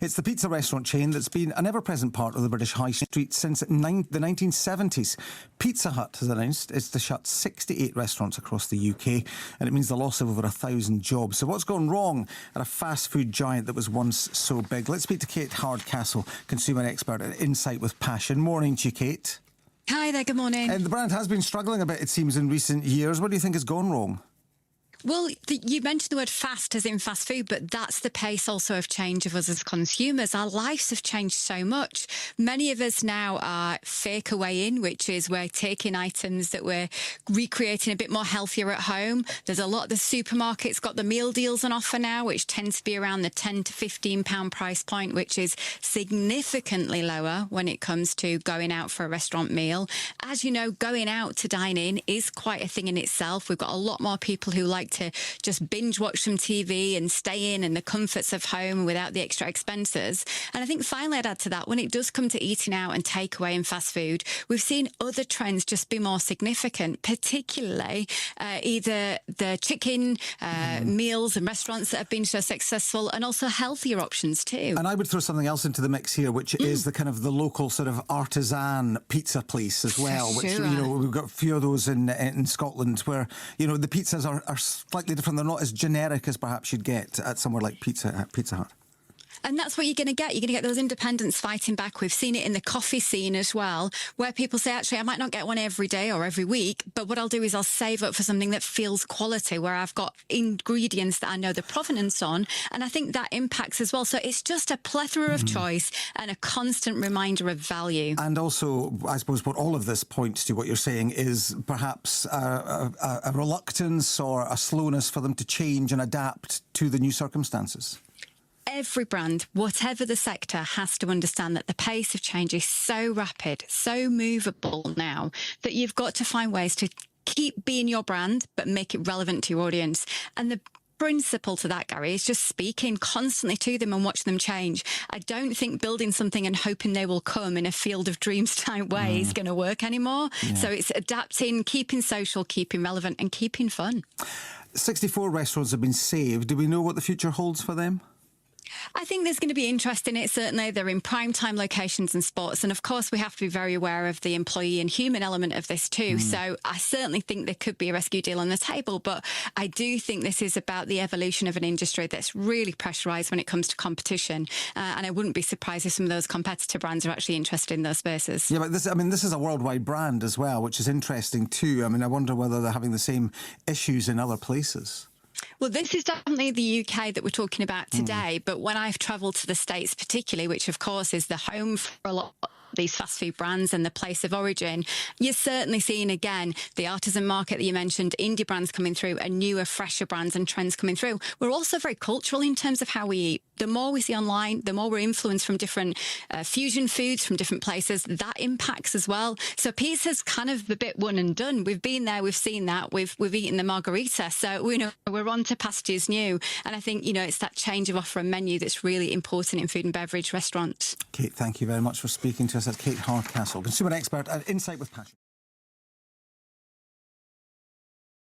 It's the pizza restaurant chain that's been an ever-present part of the British high street since the 1970s. Pizza Hut has announced it's to shut 68 restaurants across the UK, and it means the loss of over 1,000 jobs. So what's gone wrong at a fast food giant that was once so big? Let's speak to Kate Hardcastle, consumer expert at Insight with Passion. Morning to you, Kate. Hi there, good morning. And the brand has been struggling a bit, it seems, in recent years. What do you think has gone wrong? Well, you mentioned the word fast as in fast food, but that's the pace also of change of us as consumers. Our lives have changed so much. Many of us now are fake away in, which is we're taking items that we're recreating a bit more healthier at home. There's a lot of the supermarkets got the meal deals on offer now, which tend to be around the £10 to £15 price point, which is significantly lower when it comes to going out for a restaurant meal. As you know, going out to dine in is quite a thing in itself. We've got a lot more people who like to just binge watch some TV and stay in the comforts of home without the extra expenses. And I think finally I'd add to that, when it does come to eating out and takeaway and fast food, we've seen other trends just be more significant, particularly either the chicken meals and restaurants that have been so successful, and also healthier options too. And I would throw something else into the mix here, which is the kind of the local sort of artisan pizza place as well, which, you know, we've got a few of those in Scotland where, you know, the pizzas are slightly different. They're not as generic as perhaps you'd get at somewhere like Pizza Hut. And that's what you're going to get. You're going to get those independents fighting back. We've seen it in the coffee scene as well, where people say, actually, I might not get one every day or every week, but what I'll do is I'll save up for something that feels quality, where I've got ingredients that I know the provenance on. And I think that impacts as well. So it's just a plethora of choice and a constant reminder of value. And also, I suppose what all of this points to, what you're saying, is perhaps a reluctance or a slowness for them to change and adapt to the new circumstances. Every brand, whatever the sector, has to understand that the pace of change is so rapid, so movable now, that you've got to find ways to keep being your brand, but make it relevant to your audience. And the principle to that, Gary, is just speaking constantly to them and watch them change. I don't think building something and hoping they will come in a field of dreams type way is going to work anymore. Yeah. So it's adapting, keeping social, keeping relevant, and keeping fun. 64 restaurants have been saved. Do we know what the future holds for them? I think there's going to be interest in it. Certainly, they're in prime time locations and spots. And of course, we have to be very aware of the employee and human element of this too. So I certainly think there could be a rescue deal on the table. But I do think this is about the evolution of an industry that's really pressurised when it comes to competition. And I wouldn't be surprised if some of those competitor brands are actually interested in those spaces. Yeah, but this is a worldwide brand as well, which is interesting too. I mean, I wonder whether they're having the same issues in other places. Well, this is definitely the UK that we're talking about today. But when I've travelled to the States particularly, which of course is the home for a lot of these fast food brands and the place of origin, you're certainly seeing again the artisan market that you mentioned, indie brands coming through, and newer, fresher brands and trends coming through. We're also very cultural in terms of how we eat. The more we see online, the more we're influenced from different fusion foods from different places. That impacts as well. So pizza's kind of a bit one and done. We've been there, we've seen that, we've eaten the margarita. So we know we're on to pastures new. And I think, you know, it's that change of offer and menu that's really important in food and beverage restaurants. Kate, thank you very much for speaking to us. That's Kate Hardcastle, consumer expert at Insight with Passion.